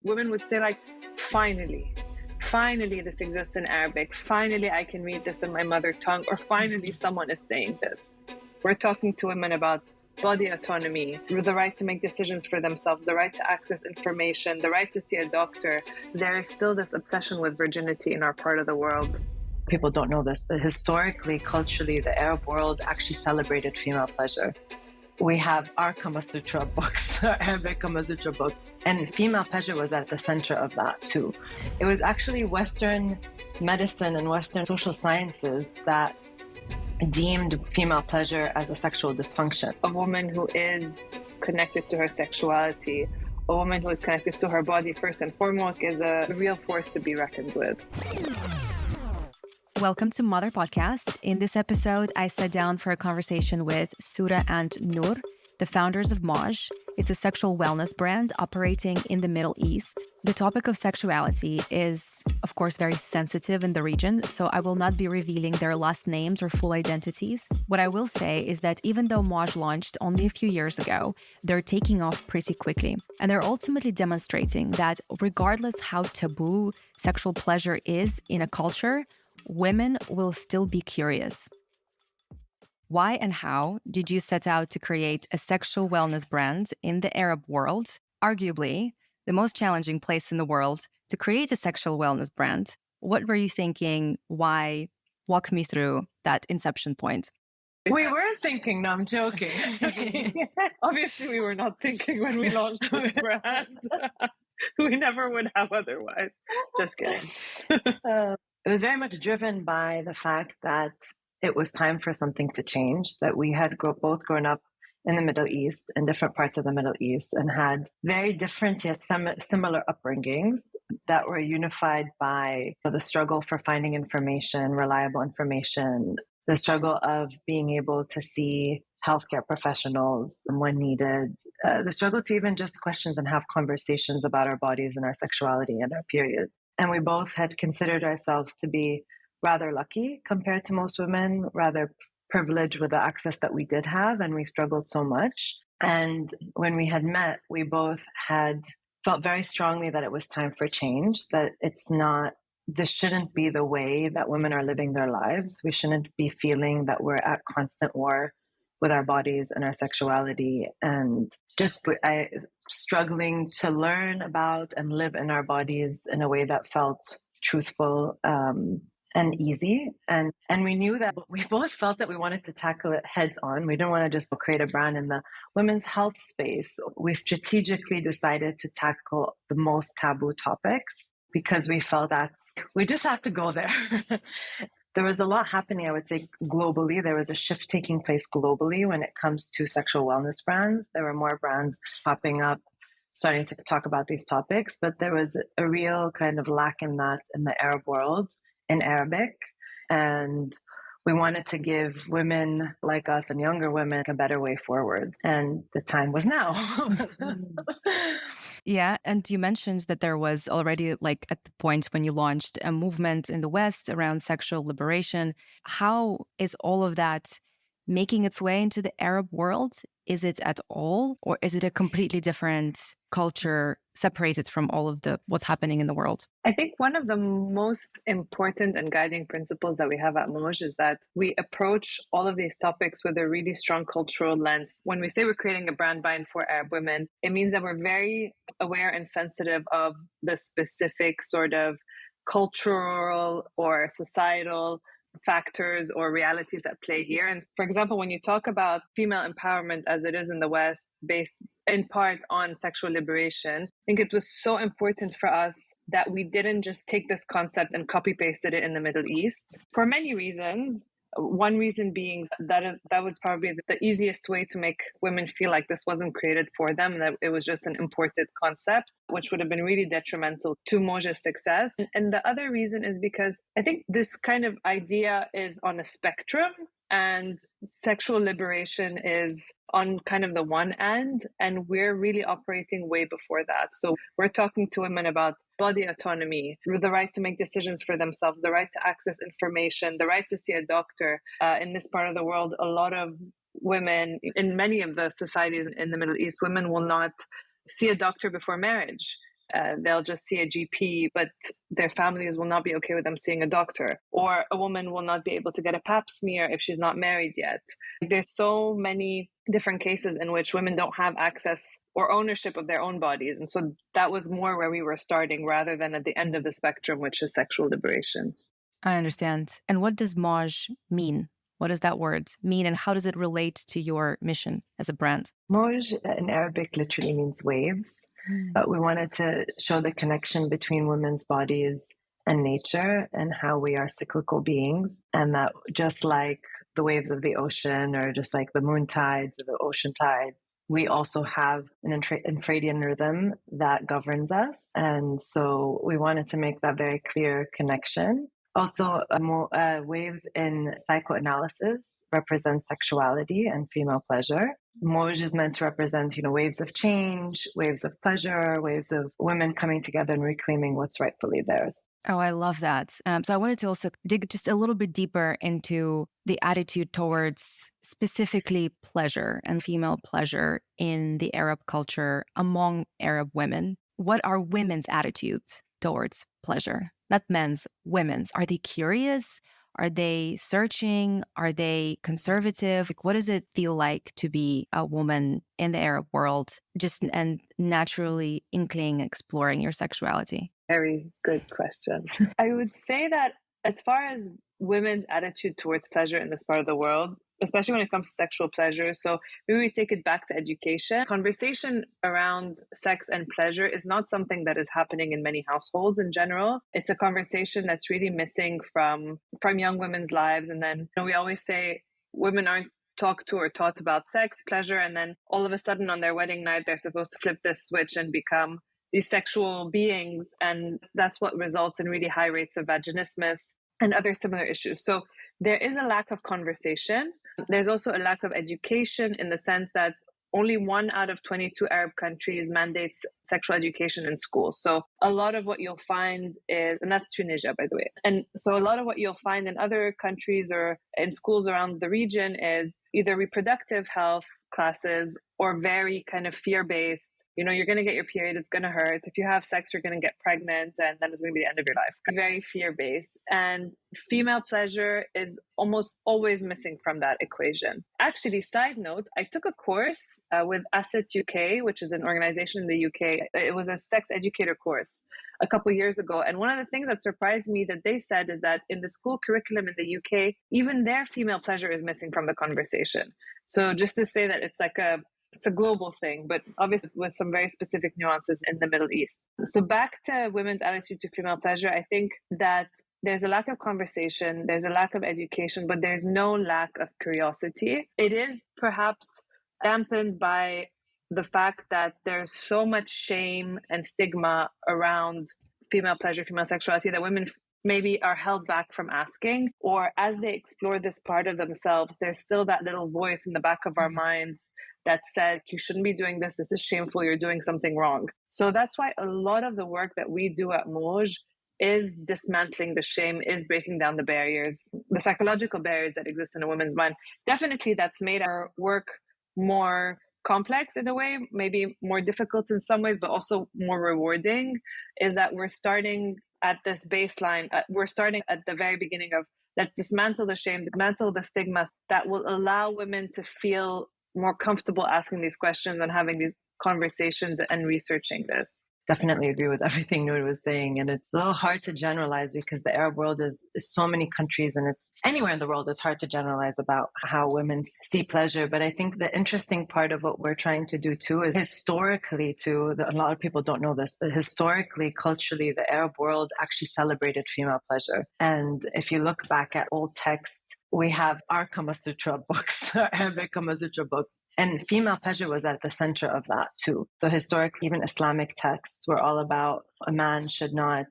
women would say like, finally this exists in Arabic. Finally, I can read this in my mother tongue, or finally someone is saying this. We're talking to women about body autonomy, the right to make decisions for themselves, the right to access information, the right to see a doctor. There is still this obsession with virginity in our part of the world. People don't know this, but historically, culturally, the Arab world actually celebrated female pleasure. We have our Kama Sutra books, our Arabic Kama Sutra books, and female pleasure was at the center of that too. It was actually Western medicine and Western social sciences that deemed female pleasure as a sexual dysfunction. A woman who is connected to her sexuality, a woman who is connected to her body first and foremost, is a real force to be reckoned with. Welcome to Mother Podcast. In this episode, I sat down for a conversation with Sura and Noor, the founders of Mauj. It's a sexual wellness brand operating in the Middle East. The topic of sexuality is, of course, very sensitive in the region, so I will not be revealing their last names or full identities. What I will say is that even though Mauj launched only a few years ago, they're taking off pretty quickly. And they're ultimately demonstrating that regardless how taboo sexual pleasure is in a culture, women will still be curious. Why and how did you set out to create a sexual wellness brand in the Arab world, arguably the most challenging place in the world to create a sexual wellness brand? What were you thinking? Why? Walk me through that inception point. We weren't thinking, no, I'm joking. Obviously, we were not thinking when we launched this brand. We never would have otherwise. Just kidding. It was very much driven by the fact that it was time for something to change, that we had both grown up in the Middle East, in different parts of the Middle East, and had very different yet similar upbringings that were unified by the struggle for finding information, reliable information, the struggle of being able to see healthcare professionals when needed, the struggle to even just questions and have conversations about our bodies and our sexuality and our periods. And we both had considered ourselves to be rather lucky compared to most women, rather privileged with the access that we did have, and we struggled so much. And when we had met, we both had felt very strongly that it was time for change, that this shouldn't be the way that women are living their lives. We shouldn't be feeling that we're at constant war with our bodies and our sexuality, and just struggling to learn about and live in our bodies in a way that felt truthful and easy. And we knew that we both felt that we wanted to tackle it heads on. We didn't want to just create a brand in the women's health space. We strategically decided to tackle the most taboo topics because we felt that we just have to go there. There was a lot happening, I would say, globally. There was a shift taking place globally when it comes to sexual wellness brands. There were more brands popping up, starting to talk about these topics, but there was a real kind of lack in that in the Arab world, in Arabic. And we wanted to give women like us and younger women a better way forward. And the time was now. Yeah, and you mentioned that there was already, like, at the point when you launched a movement in the West around sexual liberation. How is all of that making its way into the Arab world? Is it at all, or is it a completely different culture separated from all of what's happening in the world? I think one of the most important and guiding principles that we have at Mauj is that we approach all of these topics with a really strong cultural lens. When we say we're creating a brand by and for Arab women, it means that we're very aware and sensitive of the specific sort of cultural or societal factors or realities at play here. And for example, when you talk about female empowerment as it is in the West, based in part on sexual liberation, I think it was so important for us that we didn't just take this concept and copy pasted it in the Middle East for many reasons. One reason being that was probably the easiest way to make women feel like this wasn't created for them, that it was just an imported concept, which would have been really detrimental to Mauj's success. And the other reason is because I think this kind of idea is on a spectrum, and sexual liberation is on kind of the one end, and we're really operating way before that. So we're talking to women about body autonomy, the right to make decisions for themselves, the right to access information, the right to see a doctor. In this part of the world, a lot of women, in many of the societies in the Middle East, women will not see a doctor before marriage. they'll just see a GP, but their families will not be okay with them seeing a doctor. Or a woman will not be able to get a pap smear if she's not married yet. There's so many different cases in which women don't have access or ownership of their own bodies. And so that was more where we were starting rather than at the end of the spectrum, which is sexual liberation. I understand. And what does Mauj mean? What does that word mean, and how does it relate to your mission as a brand? Mauj in Arabic literally means waves, but we wanted to show the connection between women's bodies and nature and how we are cyclical beings, and that just like the waves of the ocean or just like the moon tides or the ocean tides, we also have an infradian rhythm that governs us. And so we wanted to make that very clear connection. Also, waves in psychoanalysis represent sexuality and female pleasure. Mauj is meant to represent, waves of change, waves of pleasure, waves of women coming together and reclaiming what's rightfully theirs. Oh, I love that. So I wanted to also dig just a little bit deeper into the attitude towards specifically pleasure and female pleasure in the Arab culture among Arab women. What are women's attitudes towards pleasure? Not men's, women's. Are they curious? Are they searching? Are they conservative? Like, what does it feel like to be a woman in the Arab world, just and naturally inkling, exploring your sexuality? Very good question. I would say that as far as women's attitude towards pleasure in this part of the world, especially when it comes to sexual pleasure, so maybe we take it back to education. Conversation around sex and pleasure is not something that is happening in many households in general. It's a conversation that's really missing from young women's lives. And then we always say women aren't talked to or taught about sex, pleasure, and then all of a sudden on their wedding night, they're supposed to flip this switch and become these sexual beings. And that's what results in really high rates of vaginismus and other similar issues. So there is a lack of conversation. There's also a lack of education in the sense that only 1 out of 22 Arab countries mandates sexual education in schools. So a lot of what you'll find is, and that's Tunisia, by the way. And so a lot of what you'll find in other countries or in schools around the region is either reproductive health classes or very kind of fear-based. You're going to get your period, it's going to hurt. If you have sex, you're going to get pregnant, and then it's going to be the end of your life. Very fear-based. And female pleasure is almost always missing from that equation. Actually, side note, I took a course with ASSET UK, which is an organization in the UK. It was a sex educator course a couple of years ago. And one of the things that surprised me that they said is that in the school curriculum in the UK, even their female pleasure is missing from the conversation. So just to say that it's a global thing, but obviously with some very specific nuances in the Middle East. So back to women's attitude to female pleasure, I think that there's a lack of conversation, there's a lack of education, but there's no lack of curiosity. It is perhaps dampened by the fact that there's so much shame and stigma around female pleasure, female sexuality, that women maybe are held back from asking, or as they explore this part of themselves, there's still that little voice in the back of our minds that said, you shouldn't be doing this is shameful, you're doing something wrong. So that's why a lot of the work that we do at Mauj is dismantling the shame, is breaking down the barriers, the psychological barriers that exist in a woman's mind. Definitely that's made our work more complex in a way, maybe more difficult in some ways, but also more rewarding, is that we're starting at this baseline. We're starting at the very beginning of, let's dismantle the shame, dismantle the stigma that will allow women to feel more comfortable asking these questions and having these conversations and researching this. Definitely agree with everything Noor was saying. And it's a little hard to generalize because the Arab world is so many countries, and it's anywhere in the world, it's hard to generalize about how women see pleasure. But I think the interesting part of what we're trying to do too is historically too, a lot of people don't know this, but historically, culturally, the Arab world actually celebrated female pleasure. And if you look back at old texts, we have our Kama Sutra books, our Arabic Kama Sutra books. And female pleasure was at the center of that too. So historically, even Islamic texts were all about a man should not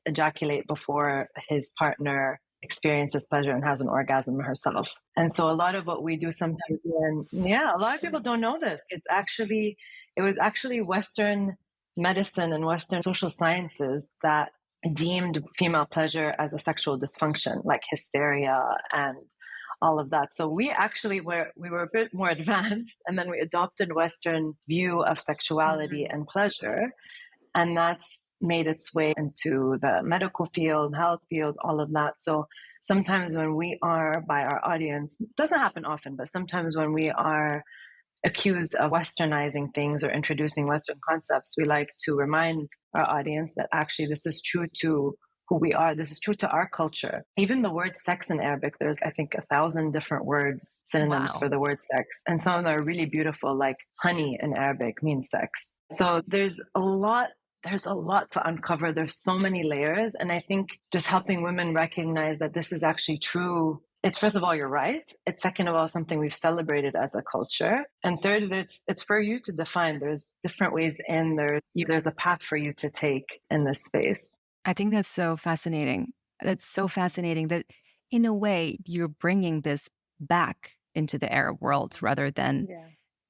ejaculate before his partner experiences pleasure and has an orgasm herself. And so a lot of what we do sometimes a lot of people don't know this. It was actually Western medicine and Western social sciences that deemed female pleasure as a sexual dysfunction, like hysteria and all of that. So we actually we were a bit more advanced, and then we adopted Western view of sexuality and pleasure, and that's made its way into the medical field, health field, all of that. So sometimes when we are, by our audience, it doesn't happen often, but sometimes when we are accused of westernizing things or introducing Western concepts, we like to remind our audience that actually this is true to who we are. This is true to our culture. Even the word sex in Arabic, there's, I think, 1,000 different words, synonyms for the word sex. And some of them are really beautiful, like honey in Arabic means sex. So there's a lot to uncover. There's so many layers. And I think just helping women recognize that this is actually true. It's, first of all, you're right. It's, second of all, something we've celebrated as a culture. And third, it's for you to define. There's different ways in there. There's a path for you to take in this space. I think that's so fascinating. That's so fascinating that in a way you're bringing this back into the Arab world rather than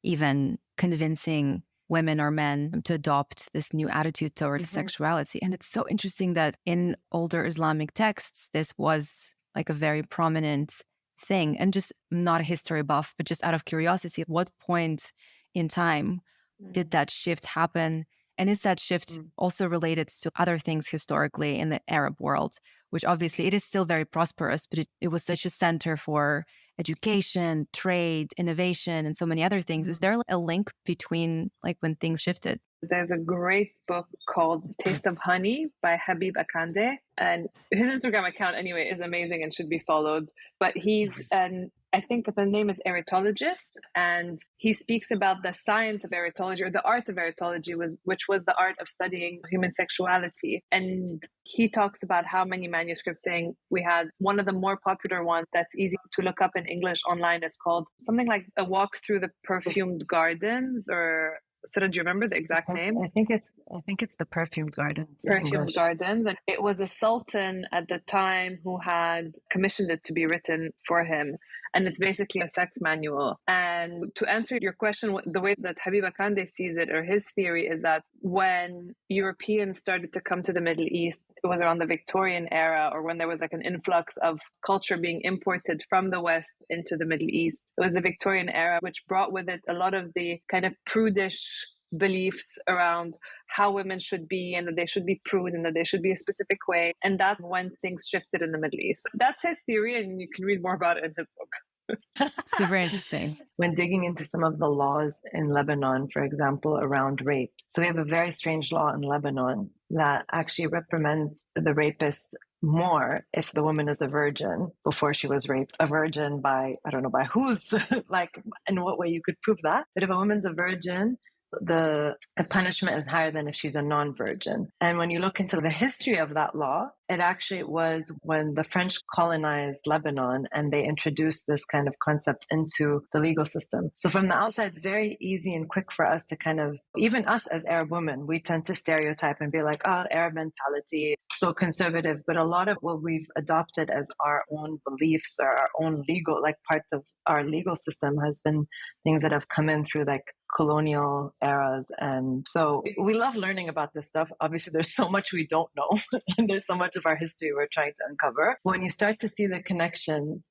even convincing women or men to adopt this new attitude towards sexuality. And it's so interesting that in older Islamic texts, this was like a very prominent thing. And just not a history buff, but just out of curiosity, at what point in time did that shift happen? And is that shift also related to other things historically in the Arab world, which obviously it is still very prosperous, but it was such a center for education, trade, innovation, and so many other things. Is there a link between like when things shifted? There's a great book called Taste of Honey by Habib Akande. And his Instagram account, anyway, is amazing and should be followed. But he's I think that the name is eroticist, and he speaks about the science of eritology, or the art of eritology, which was the art of studying human sexuality. And he talks about how many manuscripts, saying we had one of the more popular ones that's easy to look up in English online is called something like A Walk Through the Perfumed Gardens, or Sura, do you remember the exact name? I think it's the Perfumed Gardens. Perfumed Gardens. And it was a sultan at the time who had commissioned it to be written for him. And it's basically a sex manual. And to answer your question, the way that Habib Akande sees it, or his theory, is that when Europeans started to come to the Middle East, it was around the Victorian era, or when there was like an influx of culture being imported from the West into the Middle East. It was the Victorian era, which brought with it a lot of the kind of prudish beliefs around how women should be, and that they should be prude, and that they should be a specific way. And that's when things shifted in the Middle East. That's his theory, and you can read more about it in his book. Super interesting. When digging into some of the laws in Lebanon, for example, around rape. So we have a very strange law in Lebanon that actually reprimands the rapist more if the woman is a virgin before she was raped. A virgin by, I don't know by whose, like in what way you could prove that. But if a woman's a virgin, the punishment is higher than if she's a non-virgin. And when you look into the history of that law, it actually was when the French colonized Lebanon and they introduced this kind of concept into the legal system. So from the outside, it's very easy and quick for us to kind of, even us as Arab women, we tend to stereotype and be like, oh, Arab mentality, so conservative. But a lot of what we've adopted as our own beliefs or our own legal, like parts of our legal system has been things that have come in through like colonial eras. And so we love learning about this stuff. Obviously, there's so much we don't know, and there's so much of our history we're trying to uncover. When you start to see the connections,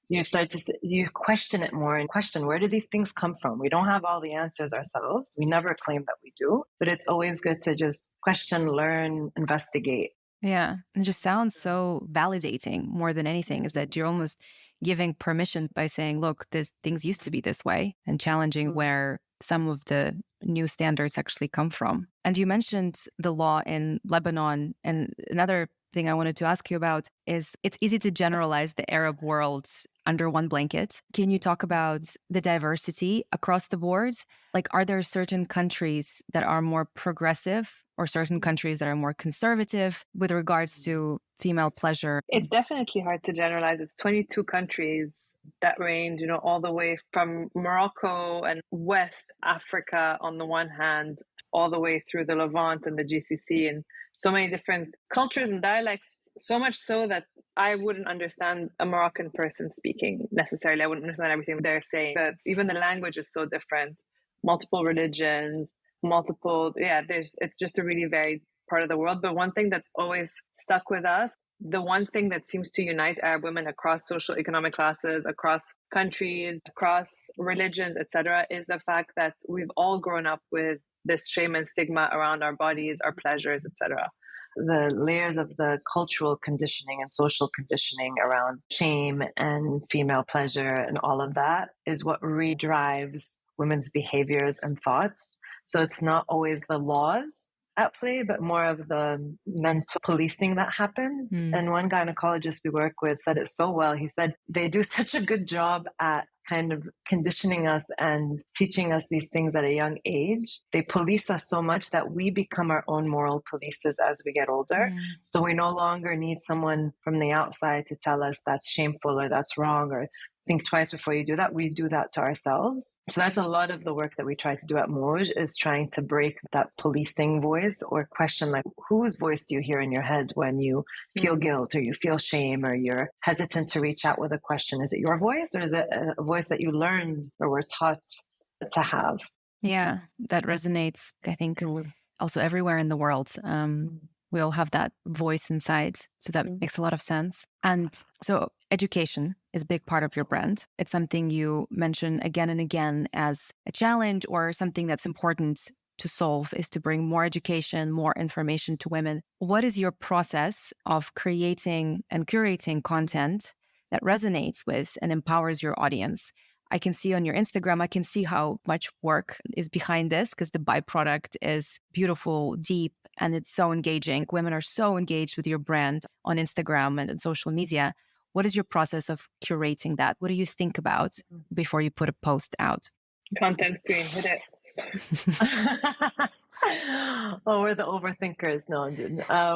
you question it more and question, where do these things come from? We don't have all the answers ourselves. We never claim that we do, but it's always good to just question, learn, investigate. Yeah. It just sounds so validating more than anything, is that you're almost giving permission by saying, look, things used to be this way, and challenging where some of the new standards actually come from. And you mentioned the law in Lebanon. And another thing I wanted to ask you about is it's easy to generalize the Arab world under one blanket. Can you talk about the diversity across the board? Like, are there certain countries that are more progressive or certain countries that are more conservative with regards to female pleasure? It's definitely hard to generalize. It's 22 countries that range, all the way from Morocco and West Africa on the one hand, all the way through the Levant and the GCC, and so many different cultures and dialects. So much so that I wouldn't understand a Moroccan person speaking necessarily. I wouldn't understand everything they're saying. But even the language is so different. Multiple religions, it's just a really very part of the world. But one thing that's always stuck with us, the one thing that seems to unite Arab women across social economic classes, across countries, across religions, etc., is the fact that we've all grown up with this shame and stigma around our bodies, our pleasures, etc. The layers of the cultural conditioning and social conditioning around shame and female pleasure and all of that is what redrives women's behaviors and thoughts. So it's not always the laws at play, but more of the mental policing that happens. And one gynecologist we work with said it so well. He said they do such a good job at kind of conditioning us and teaching us these things at a young age. They police us so much that we become our own moral polices as we get older. So we no longer need someone from the outside to tell us that's shameful or that's wrong or think twice before you do that. We do that to ourselves. So that's a lot of the work that we try to do at Mauj, is trying to break that policing voice or question, like, whose voice do you hear in your head when you feel guilt or you feel shame or you're hesitant to reach out with a question? Is it your voice or is it a voice that you learned or were taught to have? Yeah, that resonates, I think, also everywhere in the world. We all have that voice inside. So that makes a lot of sense. And so education is a big part of your brand. It's something you mention again and again as a challenge or something that's important to solve, is to bring more education, more information to women. What is your process of creating and curating content that resonates with and empowers your audience? I can see on your Instagram, I can see how much work is behind this, because the byproduct is beautiful, deep, and it's so engaging. Women are so engaged with your brand on Instagram and on social media. What is your process of curating that? What do you think about before you put a post out? Content queen, hit it. Oh, we're the overthinkers. No,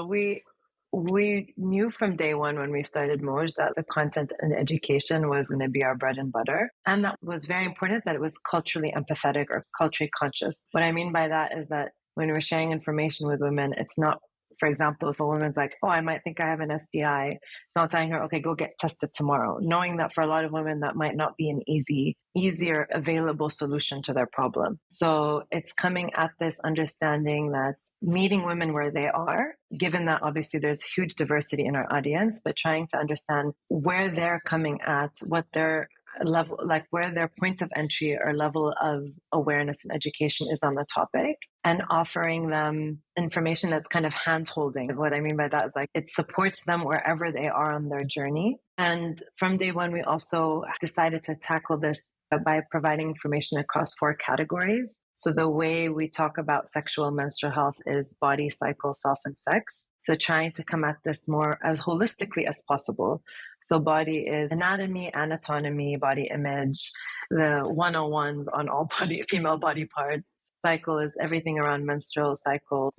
we knew from day one when we started Mauj that the content and education was going to be our bread and butter. And that was very important, that it was culturally empathetic or culturally conscious. What I mean by that is that when we're sharing information with women, it's not, for example, if a woman's like, oh, I might think I have an STI, it's not telling her, okay, go get tested tomorrow. Knowing that for a lot of women, that might not be an easier available solution to their problem. So it's coming at this understanding that meeting women where they are, given that obviously there's huge diversity in our audience, but trying to understand where they're coming at, what their level, like where their point of entry or level of awareness and education is on the topic, and offering them information that's kind of hand-holding. What I mean by that is like it supports them wherever they are on their journey. And from day one, we also decided to tackle this by providing information across 4 categories. So the way we talk about sexual menstrual health is body, cycle, self, and sex. So trying to come at this more as holistically as possible. So body is anatomy and autonomy, body image, the 101s on all female body parts. Cycle is everything around menstrual cycle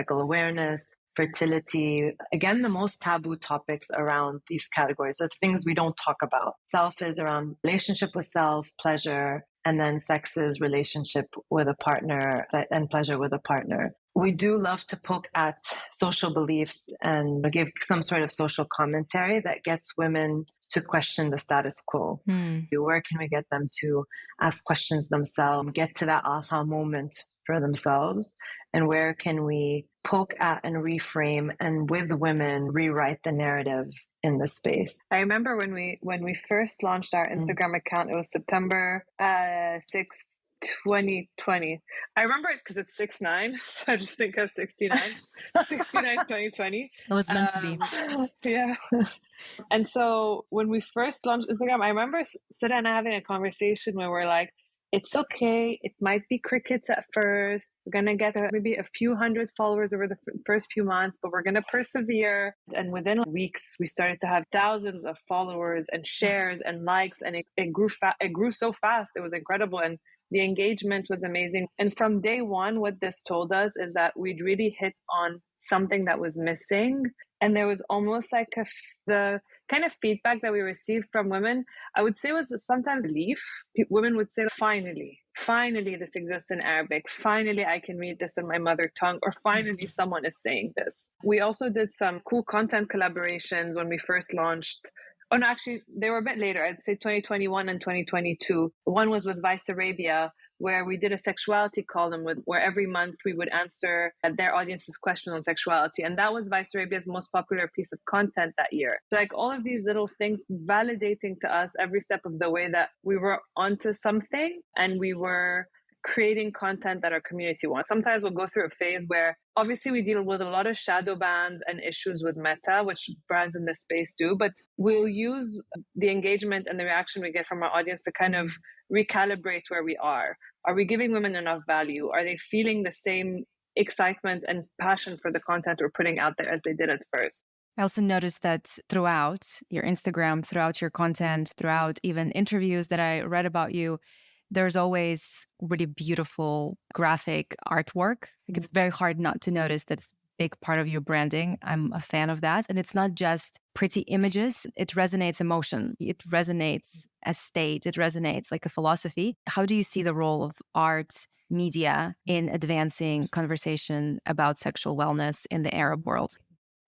awareness, fertility. Again, the most taboo topics around these categories. So things we don't talk about. Self is around relationship with self, pleasure, and then sex is relationship with a partner and pleasure with a partner. We do love to poke at social beliefs and give some sort of social commentary that gets women to question the status quo. Where can we get them to ask questions themselves, get to that aha moment for themselves? And where can we poke at and reframe and with women rewrite the narrative in the space? I remember when we first launched our Instagram account, it was September 6th, 2020. I remember it because it's 6'9", so I just think of 69, 69, 2020. It was meant to be. Yeah. And so when we first launched Instagram, I remember Sura and I having a conversation where we're like, it's okay. It might be crickets at first. We're going to get maybe a few hundred followers over the first few months, but we're going to persevere. And within weeks, we started to have thousands of followers and shares and likes. And it grew so fast. It was incredible. And the engagement was amazing. And from day one, what this told us is that we'd really hit on something that was missing. And there was almost like the kind of feedback that we received from women, I would say, was sometimes relief. Women would say, finally this exists in Arabic. Finally, I can read this in my mother tongue, or finally someone is saying this. We also did some cool content collaborations when we first launched. Oh, no, actually, they were a bit later. I'd say 2021 and 2022. One was with Vice Arabia, where we did a sexuality column where every month we would answer their audience's question on sexuality. And that was Vice Arabia's most popular piece of content that year. So like all of these little things validating to us every step of the way that we were onto something and we were creating content that our community wants. Sometimes we'll go through a phase where obviously we deal with a lot of shadow bans and issues with Meta, which brands in this space do, but we'll use the engagement and the reaction we get from our audience to kind of recalibrate where we are. Are we giving women enough value? Are they feeling the same excitement and passion for the content we're putting out there as they did at first? I also noticed that throughout your Instagram, throughout your content, throughout even interviews that I read about you, there's always really beautiful graphic artwork. Like it's very hard not to notice that it's a big part of your branding. I'm a fan of that. And it's not just pretty images. It resonates emotion. It resonates a state. It resonates like a philosophy. How do you see the role of art, media in advancing conversation about sexual wellness in the Arab world?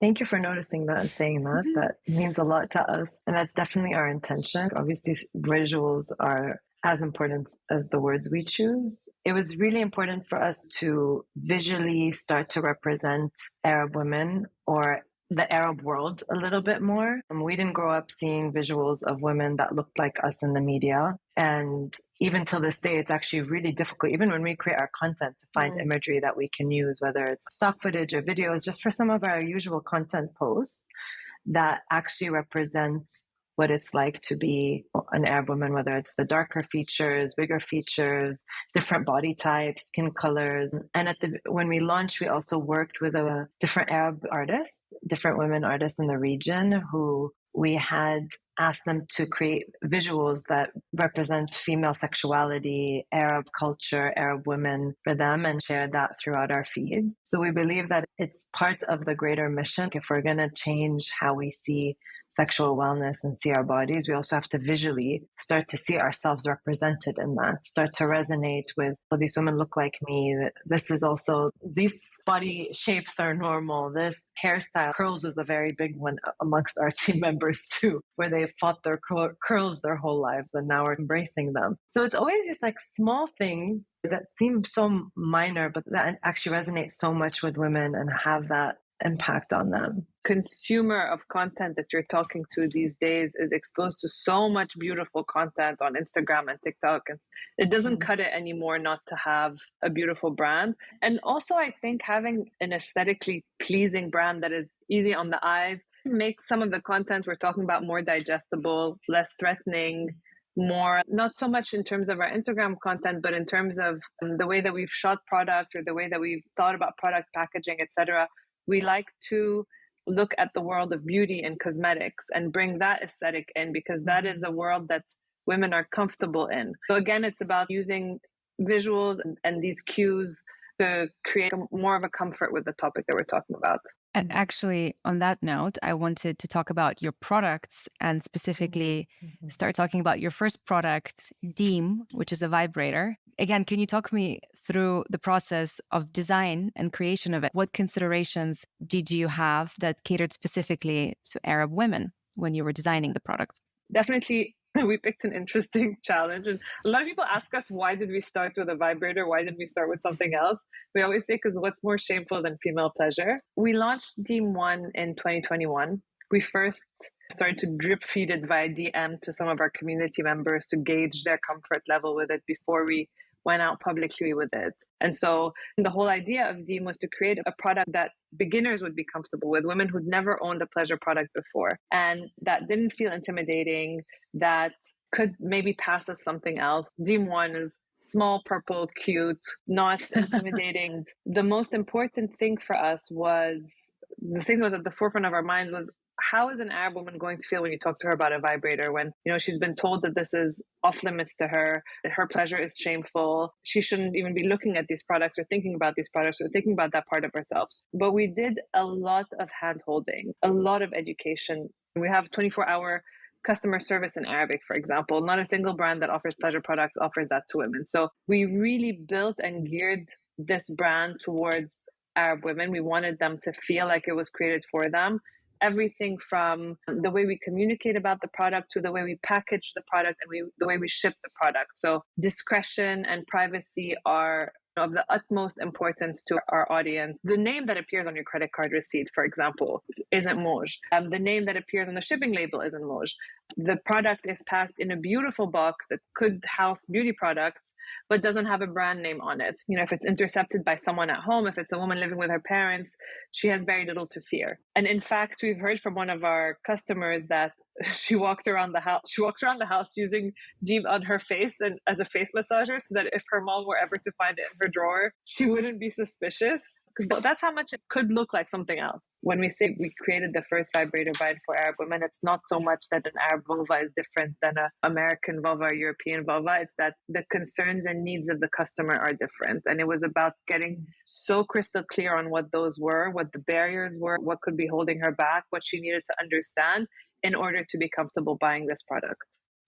Thank you for noticing that and saying that. That means a lot to us. And that's definitely our intention. Obviously, visuals are as important as the words we choose. It was really important for us to visually start to represent Arab women or the Arab world a little bit more. We didn't grow up seeing visuals of women that looked like us in the media. And even till this day, it's actually really difficult, even when we create our content, to find imagery that we can use, whether it's stock footage or videos, just for some of our usual content posts that actually represents what it's like to be an Arab woman, whether it's the darker features, bigger features, different body types, skin colors. And when we launched, we also worked with a different Arab artists, different women artists in the region who we had asked them to create visuals that represent female sexuality, Arab culture, Arab women for them, and share that throughout our feed. So we believe that it's part of the greater mission. If we're going to change how we see sexual wellness and see our bodies, we also have to visually start to see ourselves represented in that, start to resonate with, oh, these women look like me. This is also, these body shapes are normal. This hairstyle, curls is a very big one amongst our team members too, where they've fought their curls their whole lives and now we're embracing them. So it's always just like small things that seem so minor, but that actually resonate so much with women and have that impact on them. Consumer of content that you're talking to these days is exposed to so much beautiful content on Instagram and TikTok, and it doesn't cut it anymore not to have a beautiful brand. And also I think having an aesthetically pleasing brand that is easy on the eye makes some of the content we're talking about more digestible, less threatening, more not so much in terms of our Instagram content, but in terms of the way that we've shot product or the way that we've thought about product packaging, etc. We like to look at the world of beauty and cosmetics and bring that aesthetic in, because that is a world that women are comfortable in. So again, it's about using visuals and these cues to create more of a comfort with the topic that we're talking about. And actually, on that note, I wanted to talk about your products and specifically start talking about your first product, Deem, which is a vibrator. Again, can you talk me through the process of design and creation of it? What considerations did you have that catered specifically to Arab women when you were designing the product? Definitely, we picked an interesting challenge. And a lot of people ask us, why did we start with a vibrator? Why didn't we start with something else? We always say, because what's more shameful than female pleasure? We launched Deem 1 in 2021. We first started to drip feed it via DM to some of our community members to gauge their comfort level with it before we went out publicly with it. And so the whole idea of Deem was to create a product that beginners would be comfortable with, women who'd never owned a pleasure product before, and that didn't feel intimidating, that could maybe pass as something else. Deem 1 is small, purple, cute, not intimidating. The most important thing for us was, the thing that was at the forefront of our minds was, how is an Arab woman going to feel when you talk to her about a vibrator when, she's been told that this is off limits to her, that her pleasure is shameful, she shouldn't even be looking at these products or thinking about these products or thinking about that part of herself. But we did a lot of hand-holding, a lot of education. We have 24-hour customer service in Arabic, for example. Not a single brand that offers pleasure products offers that to women. So we really built and geared this brand towards Arab women. We wanted them to feel like it was created for them. everything from the way we communicate about the product to the way we package the product and the way we ship the product. So discretion and privacy are of the utmost importance to our audience. The name that appears on your credit card receipt, for example, isn't Mauj. The name that appears on the shipping label isn't Mauj. The product is packed in a beautiful box that could house beauty products, but doesn't have a brand name on it. If it's intercepted by someone at home, if it's a woman living with her parents, she has very little to fear. And in fact, we've heard from one of our customers that she walks around the house using Deem on her face and as a face massager, so that if her mom were ever to find it in her drawer, she wouldn't be suspicious. But that's how much it could look like something else. When we say we created the first vibrator bind for Arab women, it's not so much that an Arab vulva is different than an American vulva or European vulva. It's that the concerns and needs of the customer are different. And it was about getting so crystal clear on what those were, what the barriers were, what could be holding her back, what she needed to understand in order to be comfortable buying this product.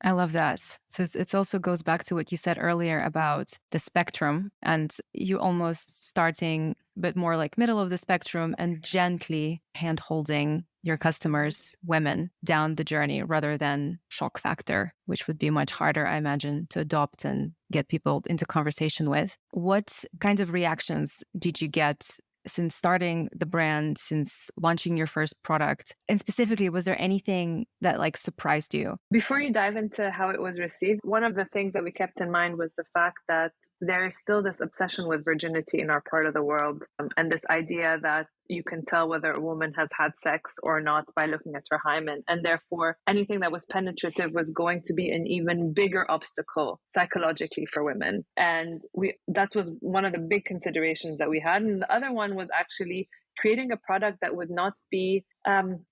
I love that. So it also goes back to what you said earlier about the spectrum, and you almost starting a bit more like middle of the spectrum and gently hand-holding your customers, women, down the journey rather than shock factor, which would be much harder, I imagine, to adopt and get people into conversation with. What kind of reactions did you get since starting the brand, since launching your first product? And specifically, was there anything that surprised you? Before you dive into how it was received, one of the things that we kept in mind was the fact that there is still this obsession with virginity in our part of the world, and this idea that you can tell whether a woman has had sex or not by looking at her hymen. And therefore, anything that was penetrative was going to be an even bigger obstacle psychologically for women. And that was one of the big considerations that we had. And the other one was actually creating a product that would not be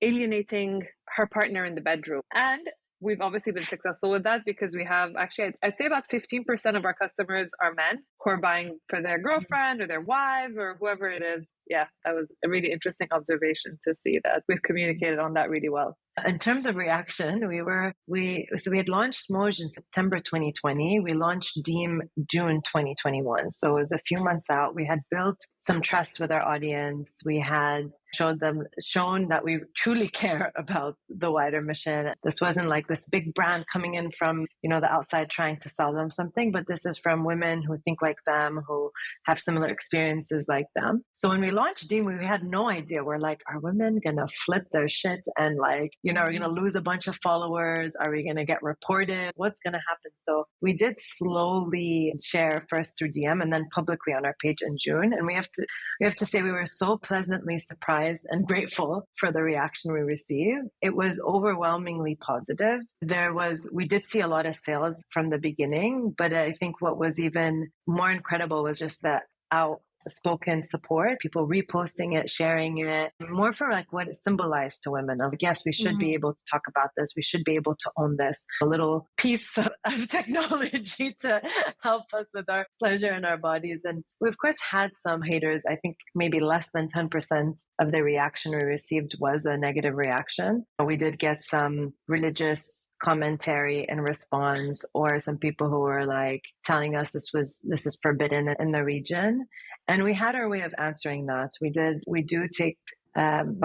alienating her partner in the bedroom. And we've obviously been successful with that because we have actually, I'd say about 15% of our customers are men who are buying for their girlfriend or their wives or whoever it is. Yeah, that was a really interesting observation to see that we've communicated on that really well. In terms of reaction, we had launched Mauj in September 2020. We launched Deem June 2021. So it was a few months out. We had built some trust with our audience. We had shown that we truly care about the wider mission. This wasn't like this big brand coming in from, the outside trying to sell them something, but this is from women who think like them, who have similar experiences like them. So when we launched Deem, we had no idea. We're like, are women going to flip their shit and we're going to lose a bunch of followers? Are we going to get reported? What's going to happen? So we did slowly share first through DM and then publicly on our page in June. And we have to say we were so pleasantly surprised and grateful for the reaction we received. It was overwhelmingly positive. We did see a lot of sales from the beginning, but I think what was even more incredible was just the outspoken support, people reposting it, sharing it, more for what it symbolized to women of, yes, we should be able to talk about this. We should be able to own this, a little piece of technology to help us with our pleasure in our bodies. And we, of course, had some haters. I think maybe less than 10% of the reaction we received was a negative reaction. We did get some religious commentary in response, or some people who were telling us this is forbidden in the region. And we had our way of answering that. We do take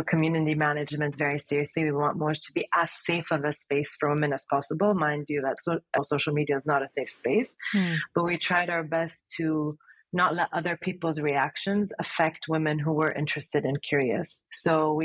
community management very seriously. We want Mauj to be as safe of a space for women as possible. Mind you, that social media is not a safe space, but we tried our best to not let other people's reactions affect women who were interested and curious. So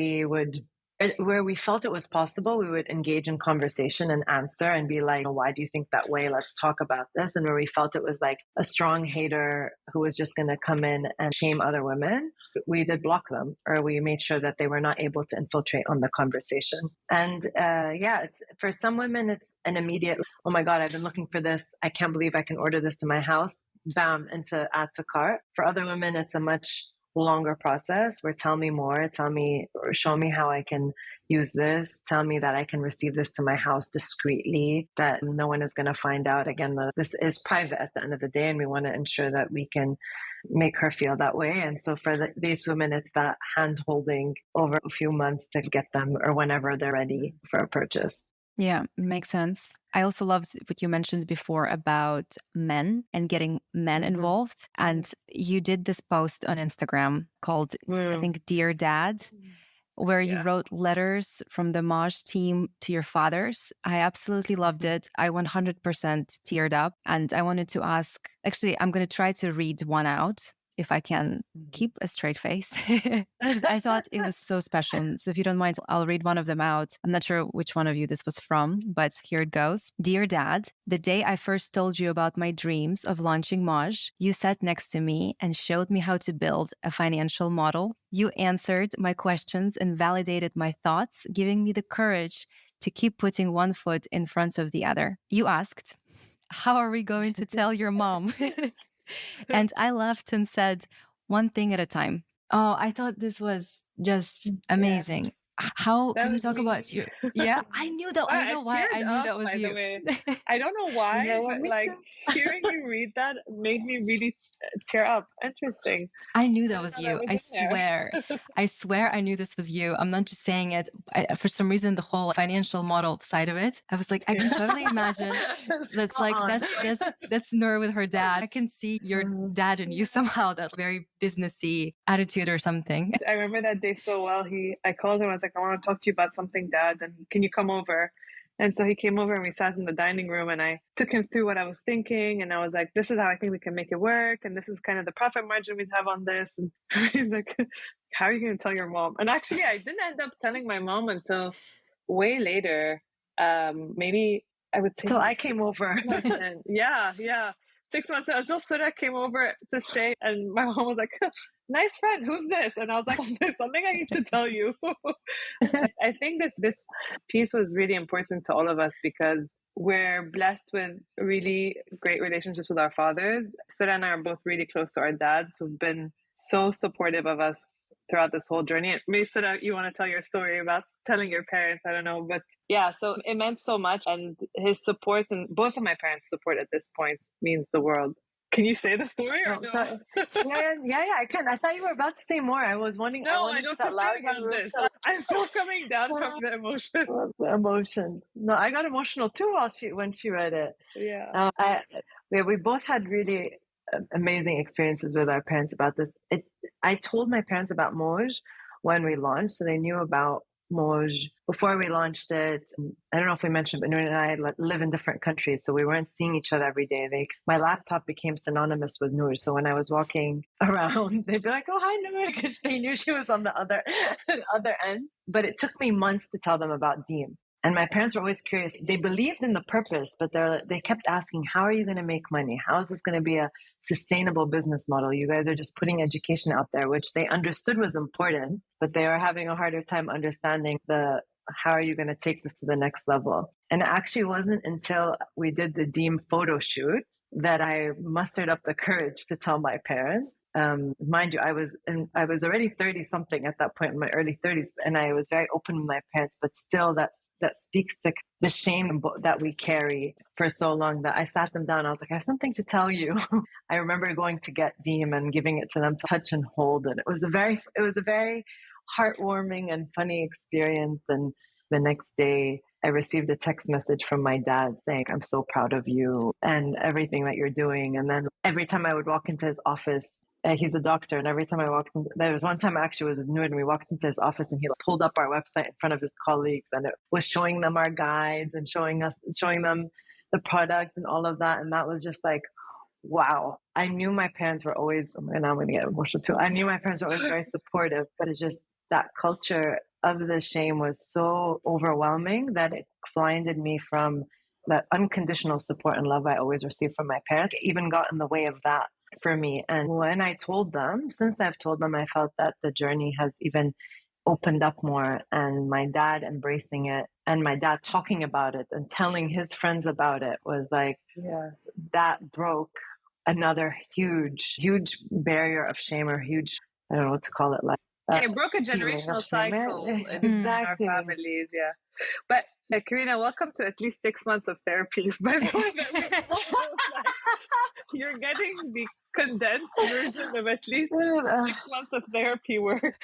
where we felt it was possible, we would engage in conversation and answer and be like, why do you think that way? Let's talk about this. And where we felt it was a strong hater who was just going to come in and shame other women, we did block them, or we made sure that they were not able to infiltrate on the conversation. And it's for some women, it's an immediate, oh my God, I've been looking for this. I can't believe I can order this to my house. Bam, into add to cart. For other women, it's a much longer process where tell me more, or show me how I can use this, tell me that I can receive this to my house discreetly, that no one is going to find out. Again, this is private at the end of the day, and we want to ensure that we can make her feel that way. And so for these women, it's that hand holding over a few months to get them, or whenever they're ready for a purchase. Yeah, makes sense. I also love what you mentioned before about men and getting men involved. And you did this post on Instagram called, I think, Dear Dad. where you wrote letters from the Mauj team to your fathers. I absolutely loved it. I 100% teared up. And I wanted to ask, actually, I'm going to try to read one out if I can keep a straight face. I thought it was so special. So if you don't mind, I'll read one of them out. I'm not sure which one of you this was from, but here it goes. Dear Dad, the day I first told you about my dreams of launching Mauj, you sat next to me and showed me how to build a financial model. You answered my questions and validated my thoughts, giving me the courage to keep putting one foot in front of the other. You asked, how are we going to tell your mom? And I laughed and said, one thing at a time. Oh, I thought this was just amazing. Yeah. How can you talk about your... Yeah, I knew that. I don't know why I knew that was you. I don't know why, but like hearing you read that made me really tear up. Interesting. I knew that was you. I swear. I swear I knew this was you. I'm not just saying it. For some reason, the whole financial model side of it, I was like, I can totally imagine. That's like, that's Noor with her dad. I can see your dad in you somehow, that very businessy attitude or something. I remember that day so well. I called him. I was like, I want to talk to you about something, Dad. And can you come over? And so he came over and we sat in the dining room and I took him through what I was thinking. And I was like, this is how I think we can make it work. And this is kind of the profit margin we'd have on this. And he's like, how are you going to tell your mom? And actually, I didn't end up telling my mom until way later. Maybe I would say... Till I came over. Yeah. 6 months until Sura came over to stay. And my mom was like, nice friend, who's this? And I was like, there's something I need to tell you. I think this piece was really important to all of us because we're blessed with really great relationships with our fathers. Sura and I are both really close to our dads who've been so supportive of us throughout this whole journey. Maybe Sura, you want to tell your story about telling your parents, I don't know, but yeah, so it meant so much. And his support, and both of my parents' support at this point, means the world. Can you say the story or no? Sorry. Yeah, I can. I thought you were about to say more. I was wondering. No, I don't talk about this. I'm still coming down from the emotions. No, I got emotional too when she read it. Yeah. We both had really amazing experiences with our parents about this. I told my parents about Mauj when we launched, so they knew about Mauj before we launched it. I don't know if we mentioned, but Noor and I live in different countries, so we weren't seeing each other every day. My laptop became synonymous with Noor, so when I was walking around, they'd be like, "Oh, hi, Noor," because they knew she was on the other end. But it took me months to tell them about Deem. And my parents were always curious. They believed in the purpose, but they kept asking, how are you going to make money? How is this going to be a sustainable business model? You guys are just putting education out there, which they understood was important, but they were having a harder time understanding how are you going to take this to the next level? And it actually wasn't until we did the Deem photo shoot that I mustered up the courage to tell my parents. Mind you, I was already 30 something at that point, in my early 30s, and I was very open with my parents, but still that speaks to the shame that we carry for so long, that I sat them down. I was like, I have something to tell you. I remember going to get Deem and giving it to them to touch and hold. And it was a very heartwarming and funny experience. And the next day I received a text message from my dad saying, I'm so proud of you and everything that you're doing. And then every time I would walk into his office, he's a doctor, and every time I walked in, there was one time I actually was with Noor and we walked into his office and he pulled up our website in front of his colleagues and it was showing them our guides and showing them the product and all of that. And that was just like, wow. I knew my parents were always, and I'm going to get emotional too. I knew my parents were always very supportive, but it's just that culture of the shame was so overwhelming that it blinded me from that unconditional support and love I always received from my parents. It even got in the way of that for me. And when I told them, since I've told them, I felt that the journey has even opened up more, and my dad embracing it and my dad talking about it and telling his friends about it was like, that broke another huge barrier of shame, or huge, I don't know what to call it, like it broke a generational cycle in our families. But Karina, welcome to at least 6 months of therapy. By the way, you're getting the condensed version of at least 6 months of therapy work.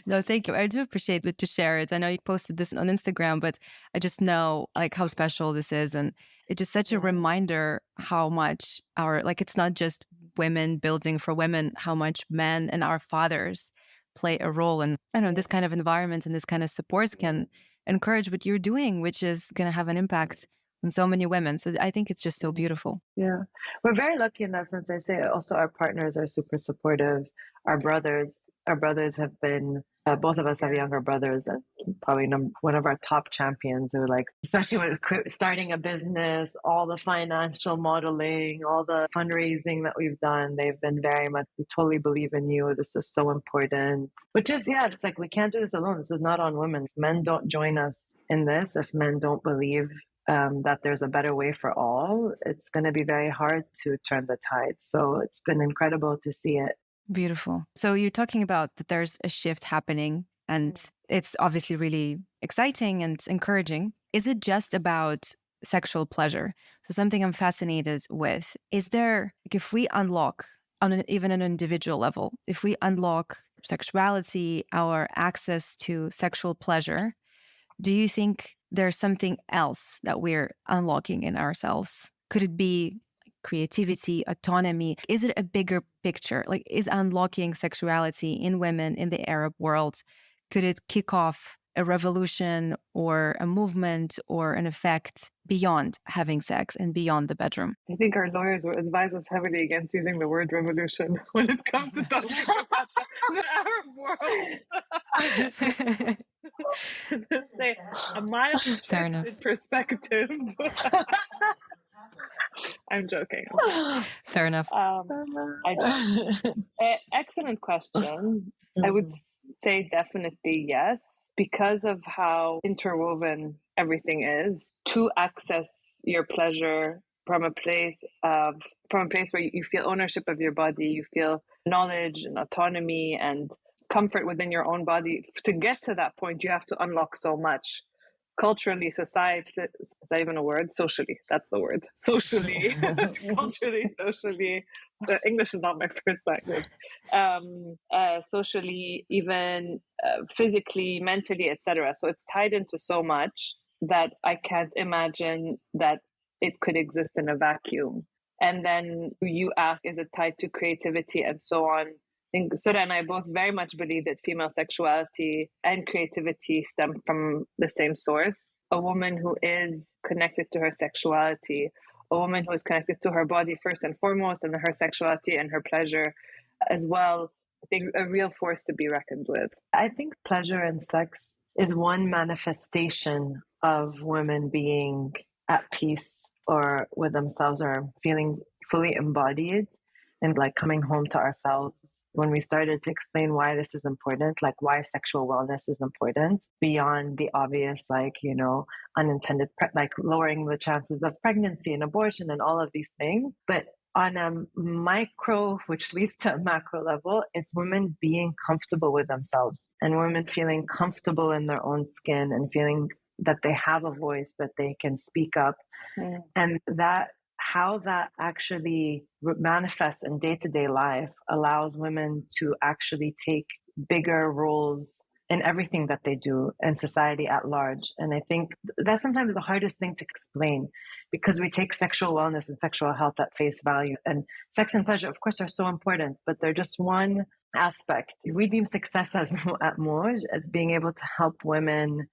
No, thank you. I do appreciate it to share it. I know you posted this on Instagram, but I just know like how special this is. And it's just such a reminder how much it's not just women building for women, how much men and our fathers play a role. And I don't know, this kind of environment and this kind of supports can encourage what you're doing, which is going to have an impact on so many women. So I think it's just so beautiful. Yeah. We're very lucky in that sense. I say also our partners are super supportive. Our brothers have been, both of us have younger brothers, and probably one of our top champions who, like, especially when starting a business, all the financial modeling, all the fundraising that we've done, they've been very much, we totally believe in you. This is so important. Which is, yeah, it's like, we can't do this alone. This is not on women. If men don't join us in this, if men don't believe that there's a better way for all, it's going to be very hard to turn the tide. So it's been incredible to see it. Beautiful. So you're talking about that there's a shift happening, and it's obviously really exciting and encouraging. Is it just about sexual pleasure? So something I'm fascinated with, is there, like, if we unlock on even an individual level, if we unlock sexuality, our access to sexual pleasure, do you think there's something else that we're unlocking in ourselves? Could it be creativity, autonomy? Is it a bigger picture? Like, is unlocking sexuality in women in the Arab world, could it kick off a revolution or a movement or an effect beyond having sex and beyond the bedroom? I think our lawyers will advise us heavily against using the word revolution when it comes to talking about the Arab world. Say a mild twisted perspective. I'm joking. Fair enough. Excellent question. I would say definitely yes, because of how interwoven everything is. To access your pleasure from a place where you feel ownership of your body, you feel knowledge and autonomy and comfort within your own body. To get to that point, you have to unlock so much. Culturally, society, is that even a word? Socially, that's the word. Socially, culturally, socially. The English is not my first language. Socially, even physically, mentally, etc. So it's tied into so much that I can't imagine that it could exist in a vacuum. And then you ask, is it tied to creativity and so on? I think Sura and I both very much believe that female sexuality and creativity stem from the same source. A woman who is connected to her sexuality, a woman who is connected to her body first and foremost, and her sexuality and her pleasure as well, I think a real force to be reckoned with. I think pleasure and sex is one manifestation of women being at peace or with themselves or feeling fully embodied and like coming home to ourselves. When we started to explain why this is important, like why sexual wellness is important beyond the obvious, like, unintended, like lowering the chances of pregnancy and abortion and all of these things. But on a micro, which leads to a macro level, it's women being comfortable with themselves and women feeling comfortable in their own skin and feeling that they have a voice, that they can speak up. And that how that actually manifests in day-to-day life allows women to actually take bigger roles in everything that they do in society at large. And I think that's sometimes the hardest thing to explain, because we take sexual wellness and sexual health at face value. And sex and pleasure, of course, are so important, but they're just one aspect. We deem success at Mauj as being able to help women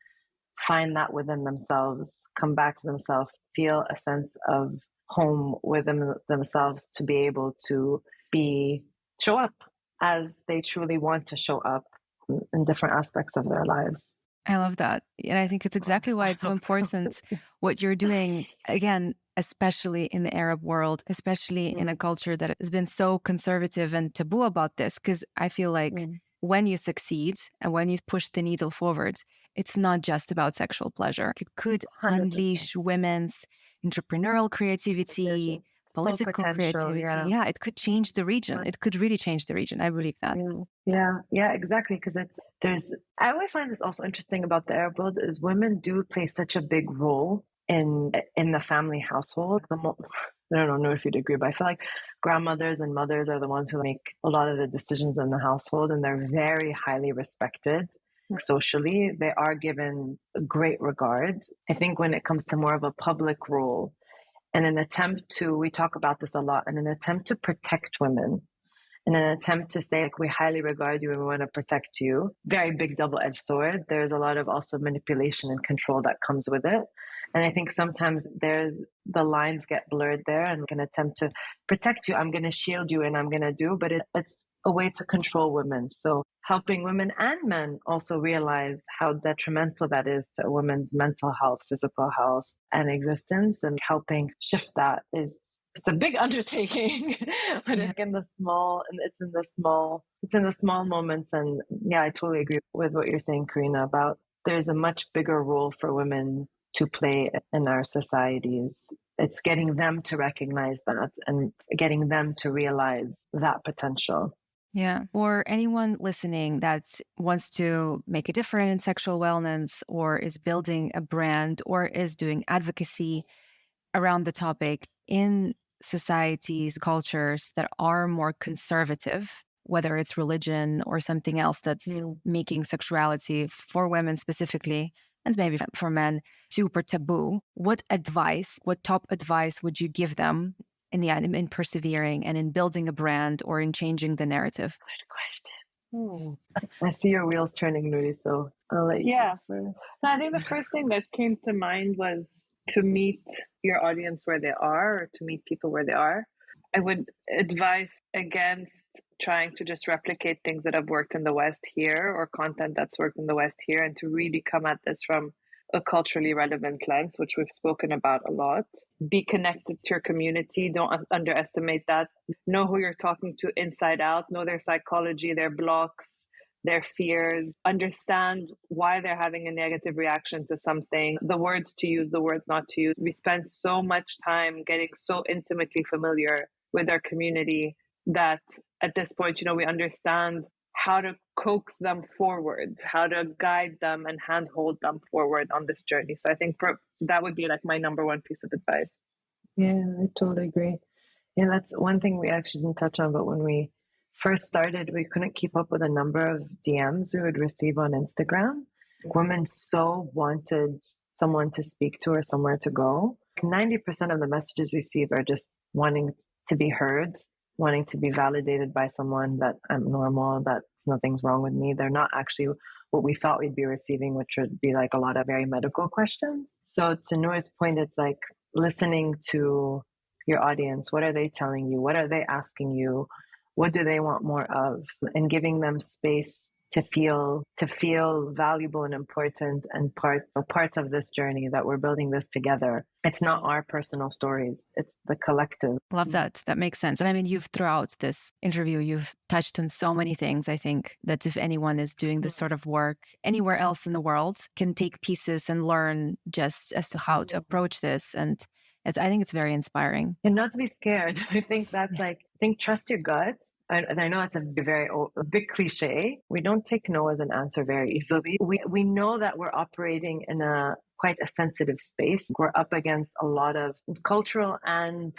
find that within themselves, come back to themselves, feel a sense of home within themselves, to be able to show up as they truly want to show up in different aspects of their lives. I love that. And I think it's exactly why it's so important what you're doing, again, especially in the Arab world, especially in a culture that has been so conservative and taboo about this. Because I feel like when you succeed and when you push the needle forward, it's not just about sexual pleasure. It could 100%. Unleash women's entrepreneurial creativity, political creativity. Yeah, it could change the region. It could really change the region. I believe that. Yeah, exactly. Because I always find this also interesting about the Arab world is women do play such a big role in the family household. I don't know if you'd agree, but I feel like grandmothers and mothers are the ones who make a lot of the decisions in the household, and they're very highly respected. Socially, they are given great regard. I think when it comes to more of a public role and we talk about this a lot, in an attempt to protect women in an attempt to say, like, we highly regard you and we want to protect you. Very big double-edged sword. There's a lot of also manipulation and control that comes with it. And I think sometimes the lines get blurred there, and an attempt to protect you, I'm going to shield you and I'm going to do, but it's a way to control women. So helping women and men also realize how detrimental that is to a woman's mental health, physical health, and existence, and helping shift that it's a big undertaking, but it's in the small, and it's in the small moments. And yeah, I totally agree with what you're saying, Karina, about there's a much bigger role for women to play in our societies. It's getting them to recognize that and getting them to realize that potential. Yeah. For anyone listening that wants to make a difference in sexual wellness, or is building a brand, or is doing advocacy around the topic in societies, cultures that are more conservative, whether it's religion or something else that's making sexuality for women specifically, and maybe for men, super taboo, what top advice would you give them in persevering and in building a brand or in changing the narrative? Good question. I see your wheels turning, Nuri, so I'll let you go first. So I think the first thing that came to mind was to meet your audience where they are, or to meet people where they are. I would advise against trying to just replicate things that have worked in the West here, or content that's worked in the West here, and to really come at this from a culturally relevant lens, which we've spoken about a lot. Be connected to your community. Don't underestimate that. Know who you're talking to inside out. Know their psychology, their blocks, their fears. Understand why they're having a negative reaction to something. The words to use, the words not to use. We spend so much time getting so intimately familiar with our community that at this point, we understand how to coax them forward, how to guide them and handhold them forward on this journey. So I think that would be like my number one piece of advice. Yeah, I totally agree. Yeah, that's one thing we actually didn't touch on, but when we first started, we couldn't keep up with the number of DMs we would receive on Instagram. Women so wanted someone to speak to or somewhere to go. 90% of the messages we receive are just wanting to be heard, wanting to be validated by someone that I'm normal, that nothing's wrong with me. They're not actually what we thought we'd be receiving, which would be like a lot of very medical questions. So to Noor's point, it's like listening to your audience. What are they telling you? What are they asking you? What do they want more of? And giving them space to feel valuable and important and part of this journey, that we're building this together. It's not our personal stories, it's the collective. Love that. That makes sense. And I mean, throughout this interview, you've touched on so many things. I think that if anyone is doing this sort of work anywhere else in the world, can take pieces and learn just as to how to approach this. And I think it's very inspiring. And not to be scared. I think that's trust your gut. I know it's a big cliche. We don't take no as an answer very easily. We know that we're operating in quite a sensitive space. We're up against a lot of cultural and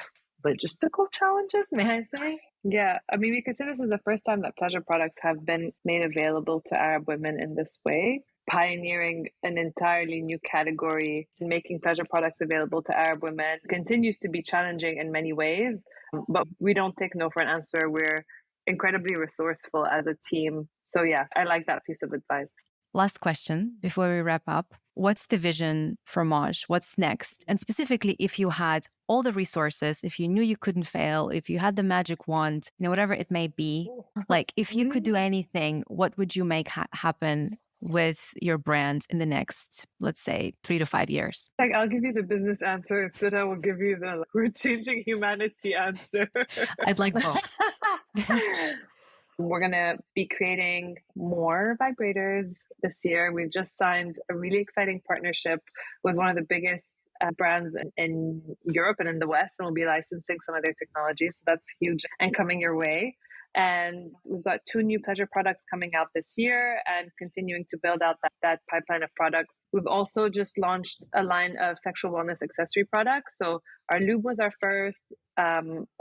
logistical challenges, may I say? Yeah, I mean, we could say this is the first time that pleasure products have been made available to Arab women in this way, pioneering an entirely new category. Making pleasure products available to Arab women continues to be challenging in many ways, but we don't take no for an answer. We're incredibly resourceful as a team. So yeah, I like that piece of advice. Last question before we wrap up. What's the vision for Mauj? What's next? And specifically, if you had all the resources, if you knew you couldn't fail, if you had the magic wand, whatever it may be, like if you could do anything, what would you make happen with your brand in the next, let's say, 3 to 5 years? I'll give you the business answer, and Sura will give you the we're changing humanity answer. I'd like both. We're going to be creating more vibrators this year. We've just signed a really exciting partnership with one of the biggest brands in Europe and in the West, and we'll be licensing some of their technologies. So that's huge and coming your way. And we've got 2 new pleasure products coming out this year and continuing to build out that pipeline of products. We've also just launched a line of sexual wellness accessory products. So our lube was our first.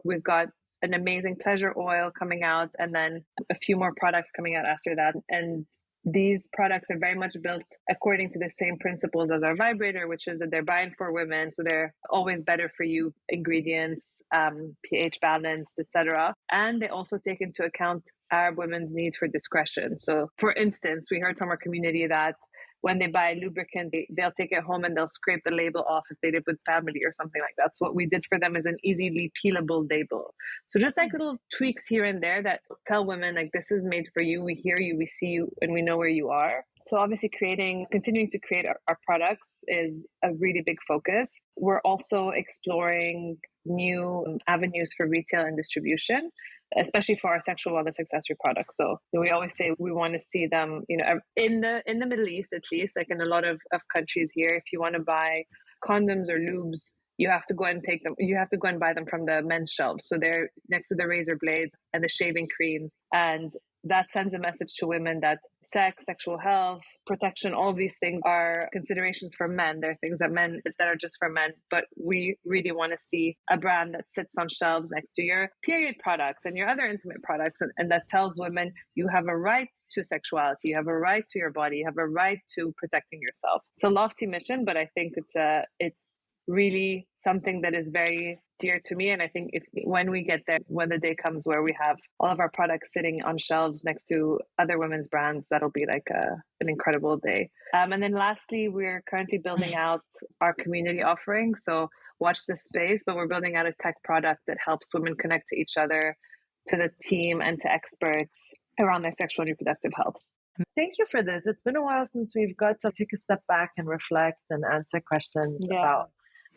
We've got an amazing pleasure oil coming out, and then a few more products coming out after that. And these products are very much built according to the same principles as our vibrator, which is that they're buying for women. So they're always better for you ingredients, pH balanced, etc. And they also take into account Arab women's need for discretion. So for instance, we heard from our community that when they buy lubricant, they'll take it home and they'll scrape the label off if they live with family or something like that. So what we did for them is an easily peelable label. So just like little tweaks here and there that tell women, like, this is made for you, we hear you, we see you, and we know where you are. So obviously continuing to create our products is a really big focus. We're also exploring new avenues for retail and distribution, especially for our sexual wellness accessory products. So we always say we want to see them, in the Middle East, at least, like in a lot of countries here, if you want to buy condoms or lubes, you have to go and buy them from the men's shelves. So they're next to the razor blades and the shaving creams. And that sends a message to women that sex, sexual health, protection, all of these things are considerations for men. They're things that are just for men. But we really want to see a brand that sits on shelves next to your period products and your other intimate products, and that tells women you have a right to sexuality, you have a right to your body, you have a right to protecting yourself. It's a lofty mission, but I think it's really something that is very dear to me. And I think when we get there, when the day comes where we have all of our products sitting on shelves next to other women's brands, that'll be like an incredible day. And then lastly, we're currently building out our community offering. So watch this space, but we're building out a tech product that helps women connect to each other, to the team, and to experts around their sexual and reproductive health. Thank you for this. It's been a while since we've got to take a step back and reflect and answer questions about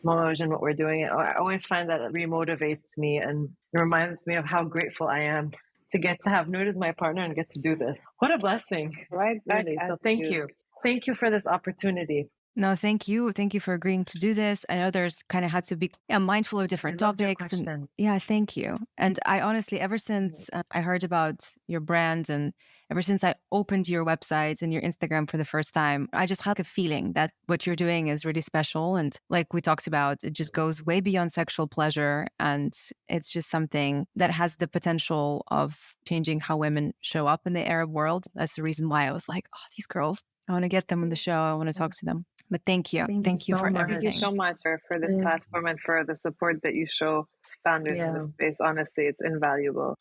Mauj and what we're doing. I always find that it remotivates me and it reminds me of how grateful I am to get to have Noor as my partner and get to do this. What a blessing. Right. Really. So thank you. Thank you for this opportunity. No, thank you. Thank you for agreeing to do this. I know there's kind of had to be mindful of different topics. And thank you. And I honestly, ever since I heard about your brand and ever since I opened your website and your Instagram for the first time, I just had a feeling that what you're doing is really special. And like we talked about, it just goes way beyond sexual pleasure. And it's just something that has the potential of changing how women show up in the Arab world. That's the reason why I was like, oh, these girls, I want to get them on the show. I want to talk to them. But thank you. Thank you for everything. Thank you so much for this platform and for the support that you show founders in this space. Honestly, it's invaluable.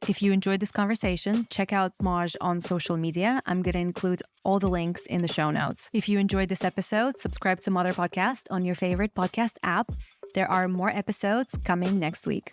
If you enjoyed this conversation, check out Mauj on social media. I'm going to include all the links in the show notes. If you enjoyed this episode, subscribe to Mother Podcast on your favorite podcast app. There are more episodes coming next week.